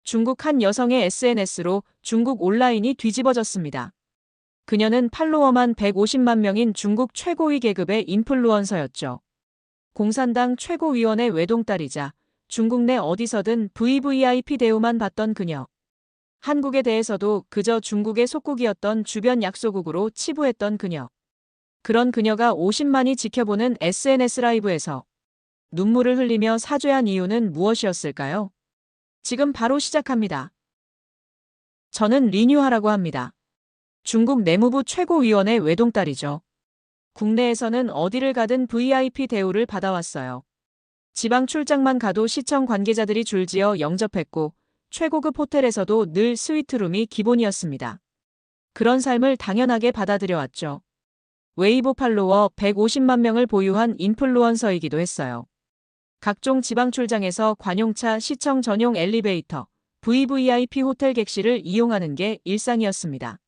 중국 한 여성의 SNS로 중국 온라인이 뒤집어졌습니다. 그녀는 팔로워만 150만 명인 중국 최고위 계급의 인플루언서였죠. 공산당 최고위원의 외동딸이자 중국 내 어디서든 VVIP 대우만 받던 그녀. 한국에 대해서도 그저 중국의 속국이었던 주변 약소국으로 치부했던 그녀. 그런 그녀가 50만이 지켜보는 SNS 라이브에서 눈물을 흘리며 사죄한 이유는 무엇이었을까요? 지금 바로 시작합니다. 저는 리뉴하라고 합니다. 중국 내무부 최고위원의 외동딸이죠. 국내에서는 어디를 가든 VIP 대우를 받아왔어요. 지방 출장만 가도 시청 관계자들이 줄지어 영접했고 최고급 호텔에서도 늘 스위트룸이 기본이었습니다. 그런 삶을 당연하게 받아들여왔죠. 웨이보 팔로워 150만 명을 보유한 인플루언서이기도 했어요. 각종 지방 출장에서 관용차, 시청 전용 엘리베이터, VVIP 호텔 객실을 이용하는 게 일상이었습니다.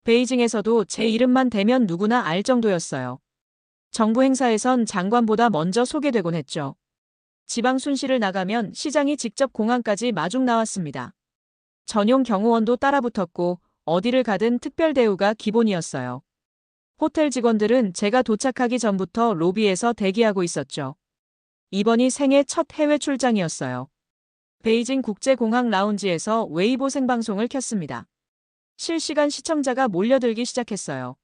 베이징에서도 제 이름만 대면 누구나 알 정도였어요. 정부 행사에선 장관보다 먼저 소개되곤 했죠. 지방 순시를 나가면 시장이 직접 공항까지 마중 나왔습니다. 전용 경호원도 따라붙었고 어디를 가든 특별 대우가 기본이었어요. 호텔 직원들은 제가 도착하기 전부터 로비에서 대기하고 있었죠. 이번이 생애 첫 해외 출장이었어요. 베이징 국제공항 라운지에서 웨이보 생방송을 켰습니다. 실시간 시청자가 몰려들기 시작했어요.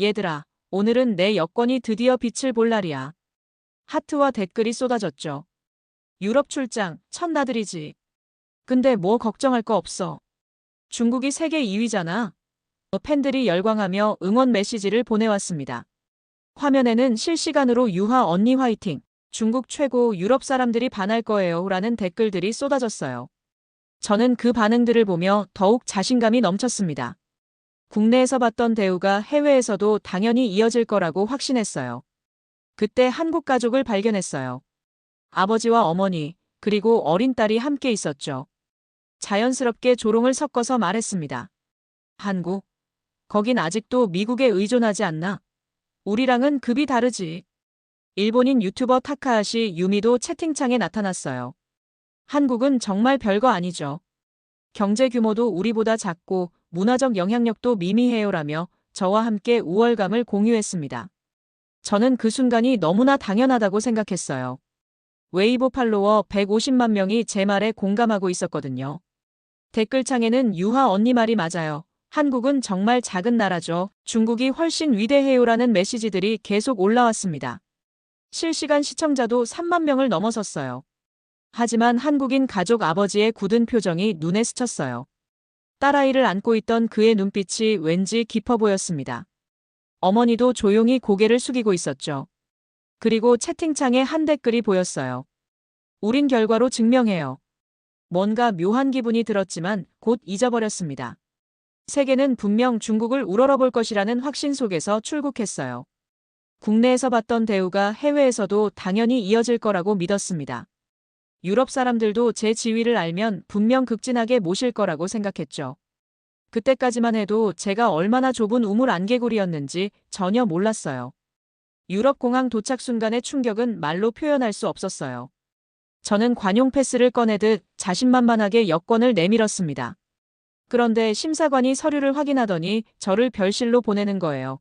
얘들아, 오늘은 내 여권이 드디어 빛을 볼 날이야. 하트와 댓글이 쏟아졌죠. 유럽 출장, 첫나들이지. 근데 뭐 걱정할 거 없어. 중국이 세계 2위잖아. 팬들이 열광하며 응원 메시지를 보내왔습니다. 화면에는 실시간으로 유하 언니 화이팅, 중국 최고, 유럽 사람들이 반할 거예요 라는 댓글들이 쏟아졌어요. 저는 그 반응들을 보며 더욱 자신감이 넘쳤습니다. 국내에서 받던 대우가 해외에서도 당연히 이어질 거라고 확신했어요. 그때 한국 가족을 발견했어요. 아버지와 어머니, 그리고 어린 딸이 함께 있었죠. 자연스럽게 조롱을 섞어서 말했습니다. 한국? 거긴 아직도 미국에 의존하지 않나? 우리랑은 급이 다르지. 일본인 유튜버 타카하시 유미도 채팅창에 나타났어요. 한국은 정말 별거 아니죠. 경제 규모도 우리보다 작고 문화적 영향력도 미미해요라며 저와 함께 우월감을 공유했습니다. 저는 그 순간이 너무나 당연하다고 생각했어요. 웨이보 팔로워 150만 명이 제 말에 공감하고 있었거든요. 댓글창에는 유하 언니 말이 맞아요. 한국은 정말 작은 나라죠. 중국이 훨씬 위대해요라는 메시지들이 계속 올라왔습니다. 실시간 시청자도 3만 명을 넘어섰어요. 하지만 한국인 가족 아버지의 굳은 표정이 눈에 스쳤어요. 딸아이를 안고 있던 그의 눈빛이 왠지 깊어 보였습니다. 어머니도 조용히 고개를 숙이고 있었죠. 그리고 채팅창에 한 댓글이 보였어요. 우린 결과로 증명해요. 뭔가 묘한 기분이 들었지만 곧 잊어버렸습니다. 세계는 분명 중국을 우러러볼 것이라는 확신 속에서 출국했어요. 국내에서 받던 대우가 해외에서도 당연히 이어질 거라고 믿었습니다. 유럽 사람들도 제 지위를 알면 분명 극진하게 모실 거라고 생각했죠. 그때까지만 해도 제가 얼마나 좁은 우물 안개구리였는지 전혀 몰랐어요. 유럽 공항 도착 순간의 충격은 말로 표현할 수 없었어요. 저는 관용 패스를 꺼내듯 자신만만하게 여권을 내밀었습니다. 그런데 심사관이 서류를 확인하더니 저를 별실로 보내는 거예요.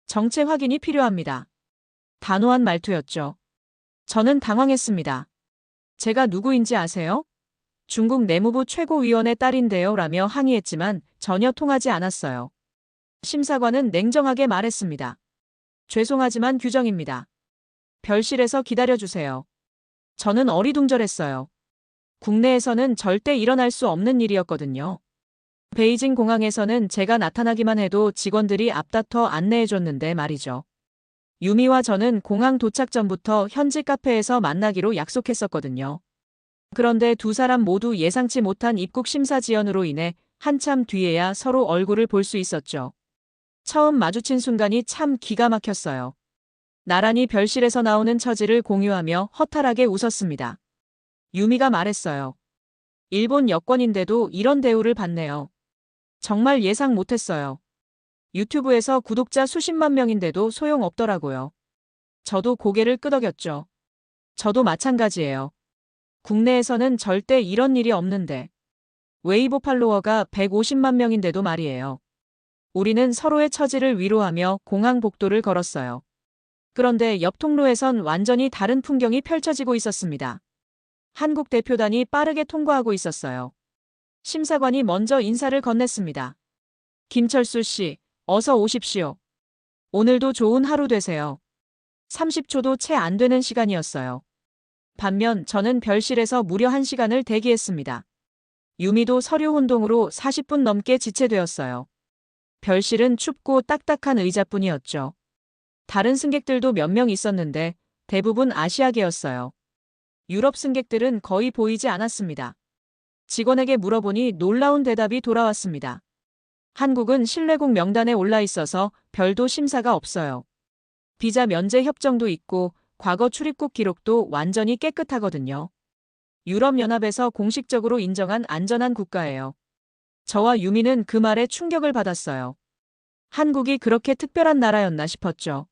정체 확인이 필요합니다. 단호한 말투였죠. 저는 당황했습니다. 제가 누구인지 아세요? 중국 내무부 최고위원의 딸인데요 라며 항의했지만 전혀 통하지 않았어요. 심사관은 냉정하게 말했습니다. 죄송하지만 규정입니다. 별실에서 기다려주세요. 저는 어리둥절했어요. 국내에서는 절대 일어날 수 없는 일이었거든요. 베이징 공항에서는 제가 나타나기만 해도 직원들이 앞다퉈 안내해줬는데 말이죠. 유미와 저는 공항 도착 전부터 현지 카페에서 만나기로 약속했었거든요. 그런데 두 사람 모두 예상치 못한 입국 심사 지연으로 인해 한참 뒤에야 서로 얼굴을 볼 수 있었죠. 처음 마주친 순간이 참 기가 막혔어요. 나란히 별실에서 나오는 처지를 공유하며 허탈하게 웃었습니다. 유미가 말했어요. 일본 여권인데도 이런 대우를 받네요. 정말 예상 못했어요. 유튜브에서 구독자 수십만 명인데도 소용없더라고요. 저도 고개를 끄덕였죠. 저도 마찬가지예요. 국내에서는 절대 이런 일이 없는데. 웨이보 팔로워가 150만 명인데도 말이에요. 우리는 서로의 처지를 위로하며 공항 복도를 걸었어요. 그런데 옆 통로에선 완전히 다른 풍경이 펼쳐지고 있었습니다. 한국 대표단이 빠르게 통과하고 있었어요. 심사관이 먼저 인사를 건넸습니다. 김철수 씨, 어서 오십시오. 오늘도 좋은 하루 되세요. 30초도 채 안 되는 시간이었어요. 반면 저는 별실에서 무려 1시간을 대기했습니다. 유미도 서류 혼동으로 40분 넘게 지체되었어요. 별실은 춥고 딱딱한 의자뿐이었죠. 다른 승객들도 몇 명 있었는데 대부분 아시아계였어요. 유럽 승객들은 거의 보이지 않았습니다. 직원에게 물어보니 놀라운 대답이 돌아왔습니다. 한국은 실내국 명단에 올라 있어서 별도 심사가 없어요. 비자 면제 협정도 있고 과거 출입국 기록도 완전히 깨끗하거든요. 유럽연합에서 공식적으로 인정한 안전한 국가예요. 저와 유미는 그 말에 충격을 받았어요. 한국이 그렇게 특별한 나라였나 싶었죠.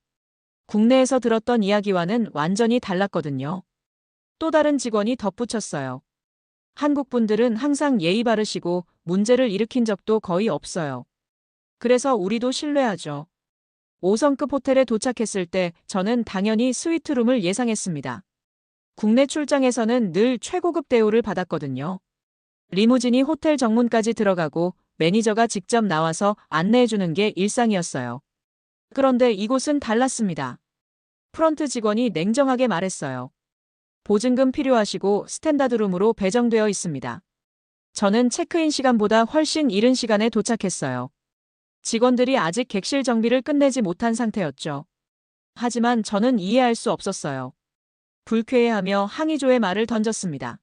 국내에서 들었던 이야기와는 완전히 달랐거든요. 또 다른 직원이 덧붙였어요. 한국 분들은 항상 예의 바르시고 문제를 일으킨 적도 거의 없어요. 그래서 우리도 신뢰하죠. 5성급 호텔에 도착했을 때 저는 당연히 스위트룸을 예상했습니다. 국내 출장에서는 늘 최고급 대우를 받았거든요. 리무진이 호텔 정문까지 들어가고 매니저가 직접 나와서 안내해주는 게 일상이었어요. 그런데 이곳은 달랐습니다. 프런트 직원이 냉정하게 말했어요. 보증금 필요하시고 스탠다드룸으로 배정되어 있습니다. 저는 체크인 시간보다 훨씬 이른 시간에 도착했어요. 직원들이 아직 객실 정비를 끝내지 못한 상태였죠. 하지만 저는 이해할 수 없었어요. 불쾌해하며 항의조의 말을 던졌습니다.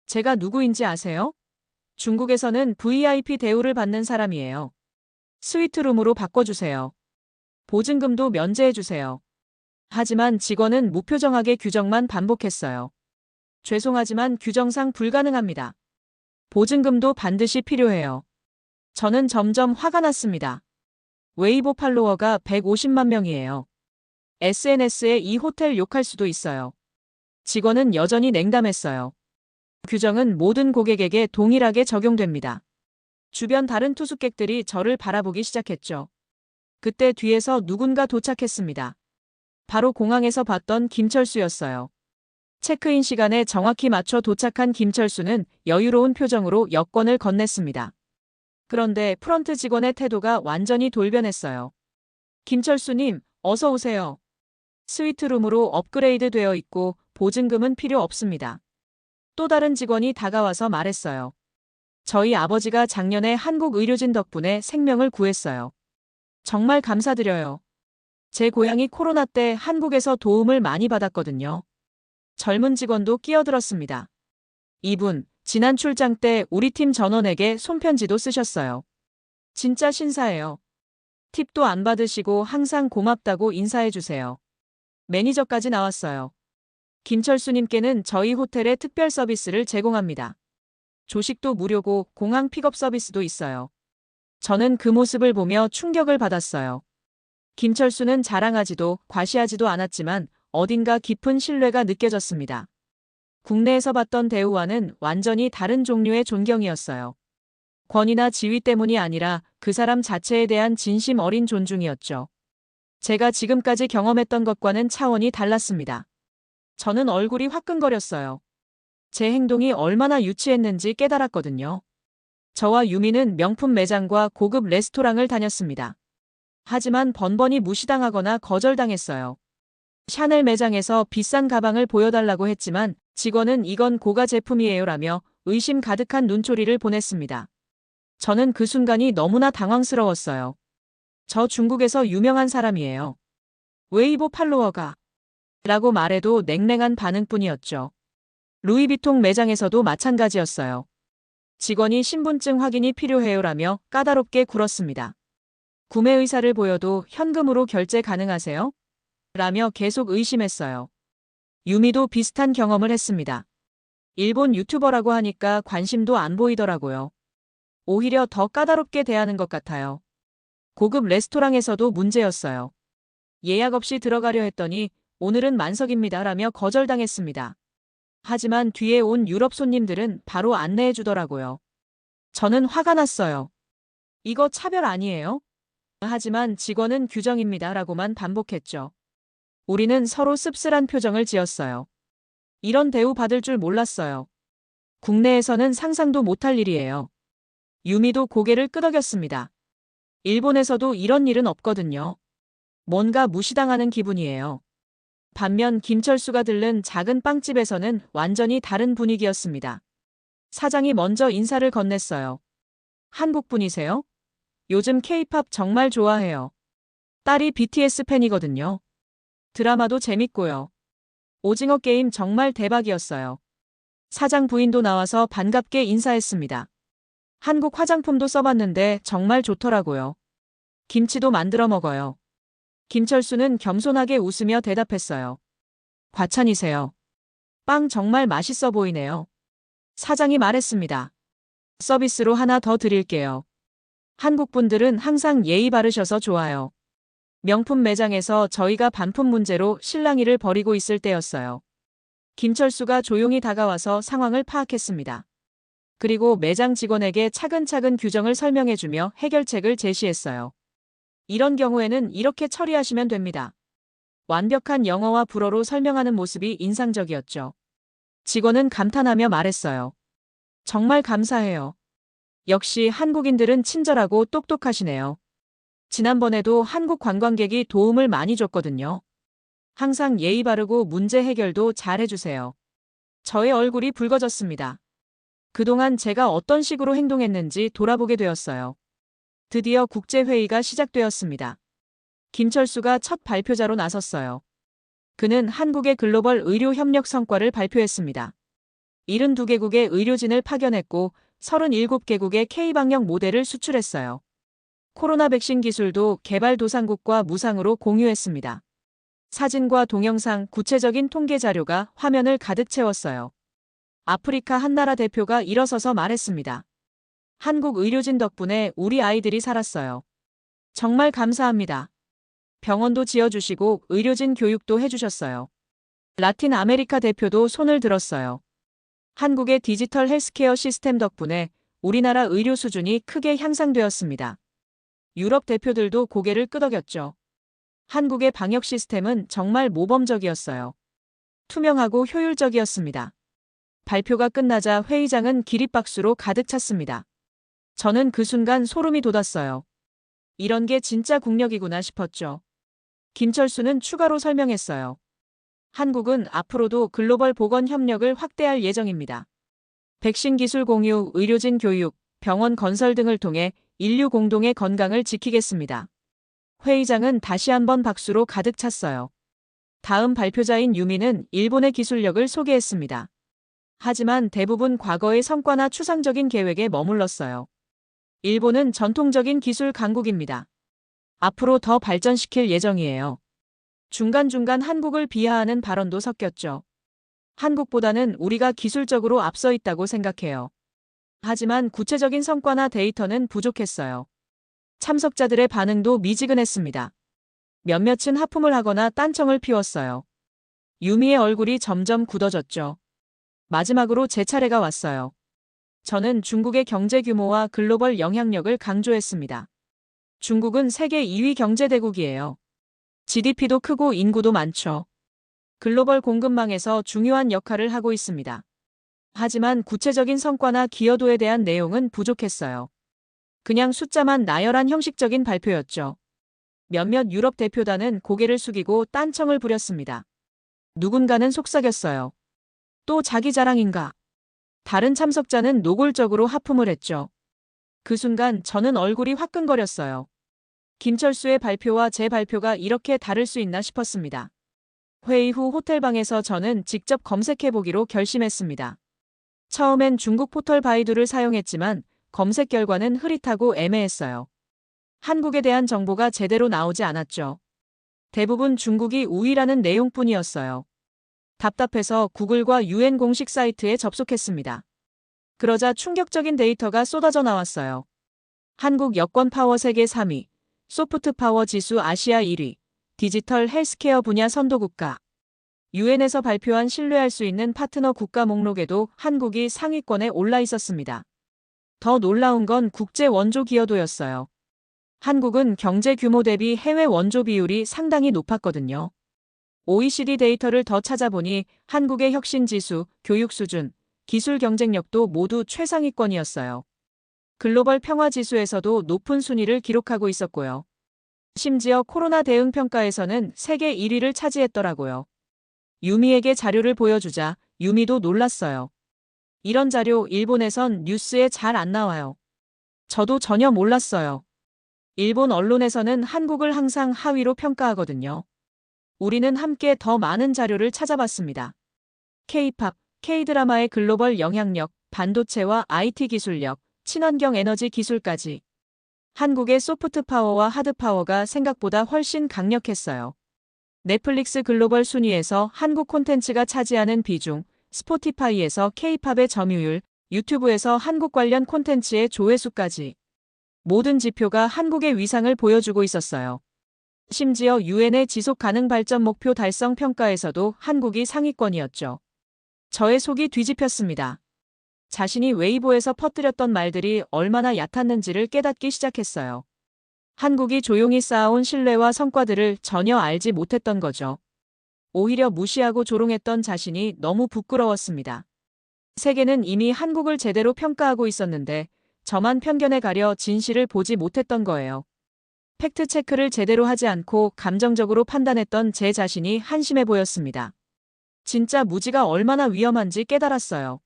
제가 누구인지 아세요? 중국에서는 VIP 대우를 받는 사람이에요. 스위트룸으로 바꿔주세요. 보증금도 면제해주세요. 하지만 직원은 무표정하게 규정만 반복했어요. 죄송하지만 규정상 불가능합니다. 보증금도 반드시 필요해요. 저는 점점 화가 났습니다. 웨이보 팔로워가 150만 명이에요. SNS에 이 호텔 욕할 수도 있어요. 직원은 여전히 냉담했어요. 규정은 모든 고객에게 동일하게 적용됩니다. 주변 다른 투숙객들이 저를 바라보기 시작했죠. 그때 뒤에서 누군가 도착했습니다. 바로 공항에서 봤던 김철수였어요. 체크인 시간에 정확히 맞춰 도착한 김철수는 여유로운 표정으로 여권을 건넸습니다. 그런데 프런트 직원의 태도가 완전히 돌변했어요. 김철수님, 어서 오세요. 스위트룸으로 업그레이드 되어 있고 보증금은 필요 없습니다. 또 다른 직원이 다가와서 말했어요. 저희 아버지가 작년에 한국 의료진 덕분에 생명을 구했어요. 정말 감사드려요. 제 고향이 코로나 때 한국에서 도움을 많이 받았거든요. 젊은 직원도 끼어들었습니다. 이분, 지난 출장 때 우리 팀 전원에게 손편지도 쓰셨어요. 진짜 신사예요. 팁도 안 받으시고 항상 고맙다고 인사해주세요. 매니저까지 나왔어요. 김철수님께는 저희 호텔에 특별 서비스를 제공합니다. 조식도 무료고 공항 픽업 서비스도 있어요. 저는 그 모습을 보며 충격을 받았어요. 김철수는 자랑하지도 과시하지도 않았지만 어딘가 깊은 신뢰가 느껴졌습니다. 국내에서 봤던 대우와는 완전히 다른 종류의 존경이었어요. 권위나 지위 때문이 아니라 그 사람 자체에 대한 진심 어린 존중이었죠. 제가 지금까지 경험했던 것과는 차원이 달랐습니다. 저는 얼굴이 화끈거렸어요. 제 행동이 얼마나 유치했는지 깨달았거든요. 저와 유미는 명품 매장과 고급 레스토랑을 다녔습니다. 하지만 번번이 무시당하거나 거절당했어요. 샤넬 매장에서 비싼 가방을 보여달라고 했지만 직원은 이건 고가 제품이에요라며 의심 가득한 눈초리를 보냈습니다. 저는 그 순간이 너무나 당황스러웠어요. 저 중국에서 유명한 사람이에요. 웨이보 팔로워가 라고 말해도 냉랭한 반응뿐이었죠. 루이비통 매장에서도 마찬가지였어요. 직원이 신분증 확인이 필요해요라며 까다롭게 굴었습니다. 구매 의사를 보여도 현금으로 결제 가능하세요? 라며 계속 의심했어요. 유미도 비슷한 경험을 했습니다. 일본 유튜버라고 하니까 관심도 안 보이더라고요. 오히려 더 까다롭게 대하는 것 같아요. 고급 레스토랑에서도 문제였어요. 예약 없이 들어가려 했더니 오늘은 만석입니다 라며 거절당했습니다. 하지만 뒤에 온 유럽 손님들은 바로 안내해 주더라고요. 저는 화가 났어요. 이거 차별 아니에요? 하지만 직원은 규정입니다. 라고만 반복했죠. 우리는 서로 씁쓸한 표정을 지었어요. 이런 대우 받을 줄 몰랐어요. 국내에서는 상상도 못할 일이에요. 유미도 고개를 끄덕였습니다. 일본에서도 이런 일은 없거든요. 뭔가 무시당하는 기분이에요. 반면 김철수가 들른 작은 빵집에서는 완전히 다른 분위기였습니다. 사장이 먼저 인사를 건넸어요. 한국 분이세요? 요즘 K-팝 정말 좋아해요. 딸이 BTS 팬이거든요. 드라마도 재밌고요. 오징어 게임 정말 대박이었어요. 사장 부인도 나와서 반갑게 인사했습니다. 한국 화장품도 써봤는데 정말 좋더라고요. 김치도 만들어 먹어요. 김철수는 겸손하게 웃으며 대답했어요. 과찬이세요. 빵 정말 맛있어 보이네요. 사장이 말했습니다. 서비스로 하나 더 드릴게요. 한국 분들은 항상 예의 바르셔서 좋아요. 명품 매장에서 저희가 반품 문제로 실랑이를 벌이고 있을 때였어요. 김철수가 조용히 다가와서 상황을 파악했습니다. 그리고 매장 직원에게 차근차근 규정을 설명해주며 해결책을 제시했어요. 이런 경우에는 이렇게 처리하시면 됩니다. 완벽한 영어와 불어로 설명하는 모습이 인상적이었죠. 직원은 감탄하며 말했어요. 정말 감사해요. 역시 한국인들은 친절하고 똑똑하시네요. 지난번에도 한국 관광객이 도움을 많이 줬거든요. 항상 예의 바르고 문제 해결도 잘 해주세요. 저의 얼굴이 붉어졌습니다. 그동안 제가 어떤 식으로 행동했는지 돌아보게 되었어요. 드디어 국제회의가 시작되었습니다. 김철수가 첫 발표자로 나섰어요. 그는 한국의 글로벌 의료 협력 성과를 발표했습니다. 72개국의 의료진을 파견했고 37개국의 K방역 모델을 수출했어요. 코로나 백신 기술도 개발도상국과 무상으로 공유했습니다. 사진과 동영상, 구체적인 통계 자료가 화면을 가득 채웠어요. 아프리카 한 나라 대표가 일어서서 말했습니다. 한국 의료진 덕분에 우리 아이들이 살았어요. 정말 감사합니다. 병원도 지어주시고 의료진 교육도 해주셨어요. 라틴 아메리카 대표도 손을 들었어요. 한국의 디지털 헬스케어 시스템 덕분에 우리나라 의료 수준이 크게 향상되었습니다. 유럽 대표들도 고개를 끄덕였죠. 한국의 방역 시스템은 정말 모범적이었어요. 투명하고 효율적이었습니다. 발표가 끝나자 회의장은 기립박수로 가득 찼습니다. 저는 그 순간 소름이 돋았어요. 이런 게 진짜 국력이구나 싶었죠. 김철수는 추가로 설명했어요. 한국은 앞으로도 글로벌 보건 협력을 확대할 예정입니다. 백신 기술 공유, 의료진 교육, 병원 건설 등을 통해 인류 공동의 건강을 지키겠습니다. 회의장은 다시 한번 박수로 가득 찼어요. 다음 발표자인 유미는 일본의 기술력을 소개했습니다. 하지만 대부분 과거의 성과나 추상적인 계획에 머물렀어요. 일본은 전통적인 기술 강국입니다. 앞으로 더 발전시킬 예정이에요. 중간중간 한국을 비하하는 발언도 섞였죠. 한국보다는 우리가 기술적으로 앞서 있다고 생각해요. 하지만 구체적인 성과나 데이터는 부족했어요. 참석자들의 반응도 미지근했습니다. 몇몇은 하품을 하거나 딴청을 피웠어요. 유미의 얼굴이 점점 굳어졌죠. 마지막으로 제 차례가 왔어요. 저는 중국의 경제 규모와 글로벌 영향력을 강조했습니다. 중국은 세계 2위 경제대국이에요. GDP도 크고 인구도 많죠. 글로벌 공급망에서 중요한 역할을 하고 있습니다. 하지만 구체적인 성과나 기여도에 대한 내용은 부족했어요. 그냥 숫자만 나열한 형식적인 발표였죠. 몇몇 유럽 대표단은 고개를 숙이고 딴청을 부렸습니다. 누군가는 속삭였어요. 또 자기 자랑인가? 다른 참석자는 노골적으로 하품을 했죠. 그 순간 저는 얼굴이 화끈거렸어요. 김철수의 발표와 제 발표가 이렇게 다를 수 있나 싶었습니다. 회의 후 호텔방에서 저는 직접 검색해보기로 결심했습니다. 처음엔 중국 포털 바이두를 사용했지만 검색 결과는 흐릿하고 애매했어요. 한국에 대한 정보가 제대로 나오지 않았죠. 대부분 중국이 우위라는 내용뿐이었어요. 답답해서 구글과 UN 공식 사이트에 접속했습니다. 그러자 충격적인 데이터가 쏟아져 나왔어요. 한국 여권 파워 세계 3위, 소프트 파워 지수 아시아 1위, 디지털 헬스케어 분야 선도국가. UN에서 발표한 신뢰할 수 있는 파트너 국가 목록에도 한국이 상위권에 올라 있었습니다. 더 놀라운 건 국제 원조 기여도였어요. 한국은 경제 규모 대비 해외 원조 비율이 상당히 높았거든요. OECD 데이터를 더 찾아보니 한국의 혁신 지수, 교육 수준, 기술 경쟁력도 모두 최상위권이었어요. 글로벌 평화 지수에서도 높은 순위를 기록하고 있었고요. 심지어 코로나 대응 평가에서는 세계 1위를 차지했더라고요. 유미에게 자료를 보여주자 유미도 놀랐어요. 이런 자료 일본에선 뉴스에 잘 안 나와요. 저도 전혀 몰랐어요. 일본 언론에서는 한국을 항상 하위로 평가하거든요. 우리는 함께 더 많은 자료를 찾아봤습니다. K-팝, K-드라마의 글로벌 영향력, 반도체와 IT 기술력, 친환경 에너지 기술까지. 한국의 소프트 파워와 하드 파워가 생각보다 훨씬 강력했어요. 넷플릭스 글로벌 순위에서 한국 콘텐츠가 차지하는 비중, 스포티파이에서 K-팝의 점유율, 유튜브에서 한국 관련 콘텐츠의 조회수까지. 모든 지표가 한국의 위상을 보여주고 있었어요. 심지어 유엔의 지속 가능 발전 목표 달성 평가에서도 한국이 상위권이었죠. 저의 속이 뒤집혔습니다. 자신이 웨이보에서 퍼뜨렸던 말들이 얼마나 얕았는지를 깨닫기 시작했어요. 한국이 조용히 쌓아온 신뢰와 성과들을 전혀 알지 못했던 거죠. 오히려 무시하고 조롱했던 자신이 너무 부끄러웠습니다. 세계는 이미 한국을 제대로 평가하고 있었는데 저만 편견에 가려 진실을 보지 못했던 거예요. 팩트체크를 제대로 하지 않고 감정적으로 판단했던 제 자신이 한심해 보였습니다. 진짜 무지가 얼마나 위험한지 깨달았어요.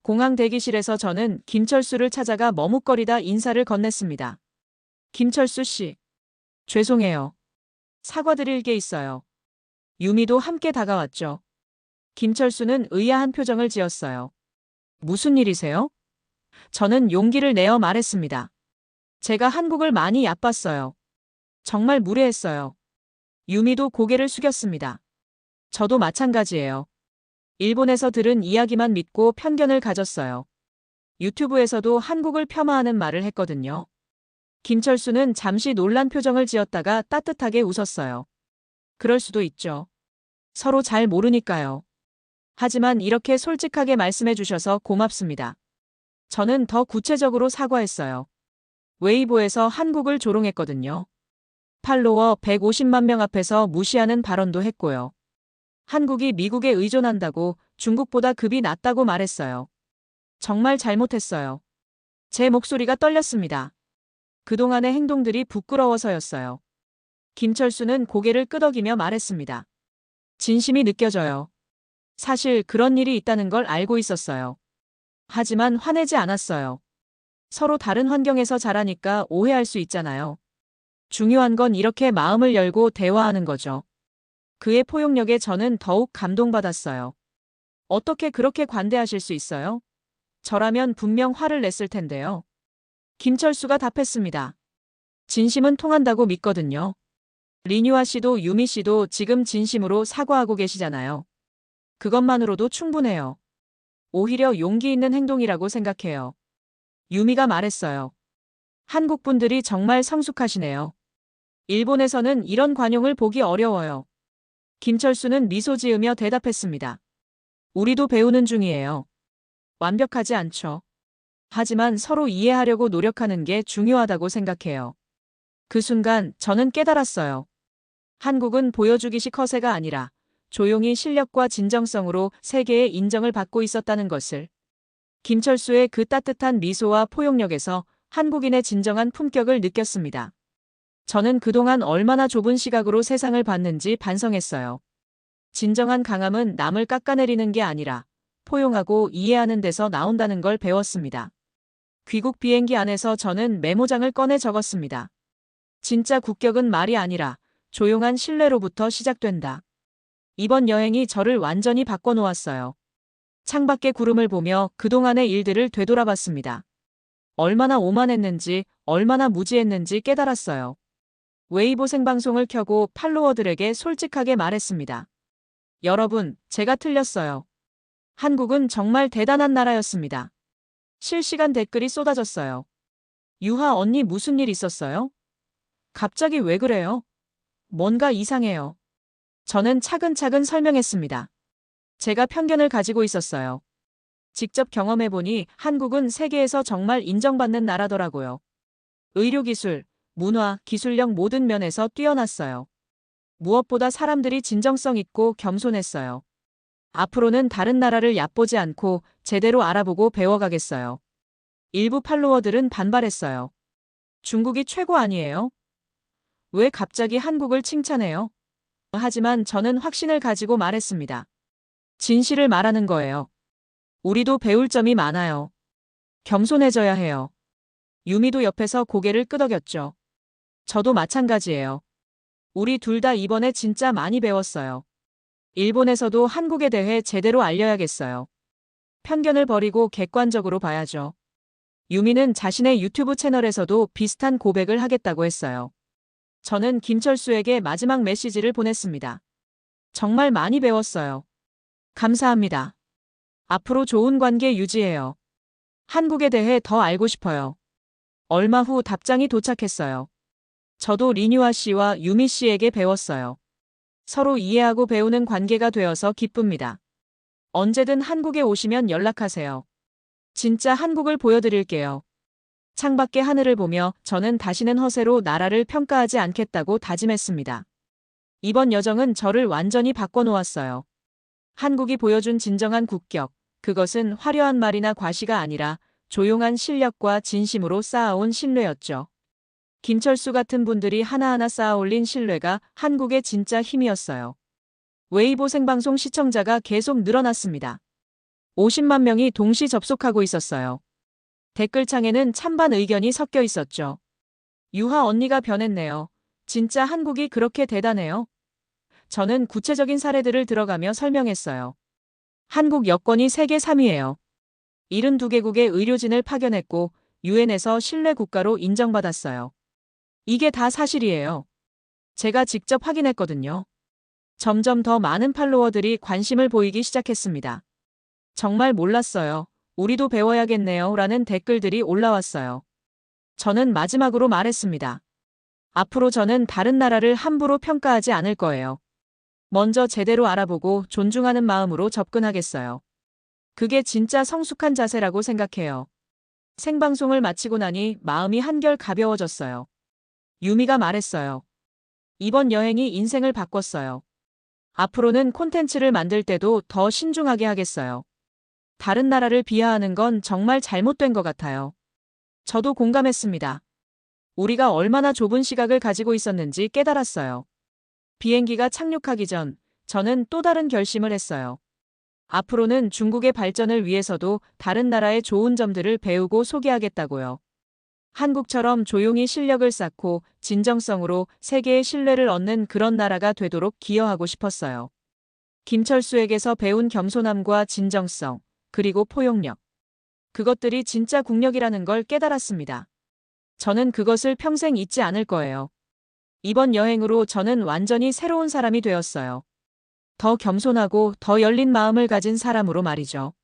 공항 대기실에서 저는 김철수를 찾아가 머뭇거리다 인사를 건넸습니다. 김철수 씨. 죄송해요. 사과드릴 게 있어요. 유미도 함께 다가왔죠. 김철수는 의아한 표정을 지었어요. 무슨 일이세요? 저는 용기를 내어 말했습니다. 제가 한국을 많이 얕봤어요. 정말 무례했어요. 유미도 고개를 숙였습니다. 저도 마찬가지예요. 일본에서 들은 이야기만 믿고 편견을 가졌어요. 유튜브에서도 한국을 폄하하는 말을 했거든요. 김철수는 잠시 놀란 표정을 지었다가 따뜻하게 웃었어요. 그럴 수도 있죠. 서로 잘 모르니까요. 하지만 이렇게 솔직하게 말씀해 주셔서 고맙습니다. 저는 더 구체적으로 사과했어요. 웨이보에서 한국을 조롱했거든요. 팔로워 150만 명 앞에서 무시하는 발언도 했고요. 한국이 미국에 의존한다고 중국보다 급이 낮다고 말했어요. 정말 잘못했어요. 제 목소리가 떨렸습니다. 그동안의 행동들이 부끄러워서였어요. 김철수는 고개를 끄덕이며 말했습니다. 진심이 느껴져요. 사실 그런 일이 있다는 걸 알고 있었어요. 하지만 화내지 않았어요. 서로 다른 환경에서 자라니까 오해할 수 있잖아요. 중요한 건 이렇게 마음을 열고 대화하는 거죠. 그의 포용력에 저는 더욱 감동받았어요. 어떻게 그렇게 관대하실 수 있어요? 저라면 분명 화를 냈을 텐데요. 김철수가 답했습니다. 진심은 통한다고 믿거든요. 리뉴아 씨도 유미 씨도 지금 진심으로 사과하고 계시잖아요. 그것만으로도 충분해요. 오히려 용기 있는 행동이라고 생각해요. 유미가 말했어요. 한국 분들이 정말 성숙하시네요. 일본에서는 이런 관용을 보기 어려워요. 김철수는 미소 지으며 대답했습니다. 우리도 배우는 중이에요. 완벽하지 않죠. 하지만 서로 이해하려고 노력하는 게 중요하다고 생각해요. 그 순간 저는 깨달았어요. 한국은 보여주기식 허세가 아니라 조용히 실력과 진정성으로 세계의 인정을 받고 있었다는 것을. 김철수의 그 따뜻한 미소와 포용력에서 한국인의 진정한 품격을 느꼈습니다. 저는 그동안 얼마나 좁은 시각으로 세상을 봤는지 반성했어요. 진정한 강함은 남을 깎아내리는 게 아니라 포용하고 이해하는 데서 나온다는 걸 배웠습니다. 귀국 비행기 안에서 저는 메모장을 꺼내 적었습니다. 진짜 국격은 말이 아니라 조용한 신뢰로부터 시작된다. 이번 여행이 저를 완전히 바꿔놓았어요. 창밖의 구름을 보며 그동안의 일들을 되돌아봤습니다. 얼마나 오만했는지, 얼마나 무지했는지 깨달았어요. 웨이보 생방송을 켜고 팔로워들에게 솔직하게 말했습니다. 여러분, 제가 틀렸어요. 한국은 정말 대단한 나라였습니다. 실시간 댓글이 쏟아졌어요. 유하 언니 무슨 일 있었어요? 갑자기 왜 그래요? 뭔가 이상해요. 저는 차근차근 설명했습니다. 제가 편견을 가지고 있었어요. 직접 경험해보니 한국은 세계에서 정말 인정받는 나라더라고요. 의료기술, 문화, 기술력 모든 면에서 뛰어났어요. 무엇보다 사람들이 진정성 있고 겸손했어요. 앞으로는 다른 나라를 얕보지 않고 제대로 알아보고 배워가겠어요. 일부 팔로워들은 반발했어요. 중국이 최고 아니에요? 왜 갑자기 한국을 칭찬해요? 하지만 저는 확신을 가지고 말했습니다. 진실을 말하는 거예요. 우리도 배울 점이 많아요. 겸손해져야 해요. 유미도 옆에서 고개를 끄덕였죠. 저도 마찬가지예요. 우리 둘 다 이번에 진짜 많이 배웠어요. 일본에서도 한국에 대해 제대로 알려야겠어요. 편견을 버리고 객관적으로 봐야죠. 유미는 자신의 유튜브 채널에서도 비슷한 고백을 하겠다고 했어요. 저는 김철수에게 마지막 메시지를 보냈습니다. 정말 많이 배웠어요. 감사합니다. 앞으로 좋은 관계 유지해요. 한국에 대해 더 알고 싶어요. 얼마 후 답장이 도착했어요. 저도 리뉴아 씨와 유미 씨에게 배웠어요. 서로 이해하고 배우는 관계가 되어서 기쁩니다. 언제든 한국에 오시면 연락하세요. 진짜 한국을 보여드릴게요. 창밖의 하늘을 보며 저는 다시는 허세로 나라를 평가하지 않겠다고 다짐했습니다. 이번 여정은 저를 완전히 바꿔놓았어요. 한국이 보여준 진정한 국격, 그것은 화려한 말이나 과시가 아니라 조용한 실력과 진심으로 쌓아온 신뢰였죠. 김철수 같은 분들이 하나하나 쌓아올린 신뢰가 한국의 진짜 힘이었어요. 웨이보 생방송 시청자가 계속 늘어났습니다. 50만 명이 동시 접속하고 있었어요. 댓글창에는 찬반 의견이 섞여 있었죠. 유하 언니가 변했네요. 진짜 한국이 그렇게 대단해요? 저는 구체적인 사례들을 들어가며 설명했어요. 한국 여권이 세계 3위예요. 72개국의 의료진을 파견했고 유엔에서 신뢰 국가로 인정받았어요. 이게 다 사실이에요. 제가 직접 확인했거든요. 점점 더 많은 팔로워들이 관심을 보이기 시작했습니다. 정말 몰랐어요. 우리도 배워야겠네요. 라는 댓글들이 올라왔어요. 저는 마지막으로 말했습니다. 앞으로 저는 다른 나라를 함부로 평가하지 않을 거예요. 먼저 제대로 알아보고 존중하는 마음으로 접근하겠어요. 그게 진짜 성숙한 자세라고 생각해요. 생방송을 마치고 나니 마음이 한결 가벼워졌어요. 유미가 말했어요. 이번 여행이 인생을 바꿨어요. 앞으로는 콘텐츠를 만들 때도 더 신중하게 하겠어요. 다른 나라를 비하하는 건 정말 잘못된 것 같아요. 저도 공감했습니다. 우리가 얼마나 좁은 시각을 가지고 있었는지 깨달았어요. 비행기가 착륙하기 전 저는 또 다른 결심을 했어요. 앞으로는 중국의 발전을 위해서도 다른 나라의 좋은 점들을 배우고 소개하겠다고요. 한국처럼 조용히 실력을 쌓고 진정성으로 세계의 신뢰를 얻는 그런 나라가 되도록 기여하고 싶었어요. 김철수에게서 배운 겸손함과 진정성, 그리고 포용력. 그것들이 진짜 국력이라는 걸 깨달았습니다. 저는 그것을 평생 잊지 않을 거예요. 이번 여행으로 저는 완전히 새로운 사람이 되었어요. 더 겸손하고 더 열린 마음을 가진 사람으로 말이죠.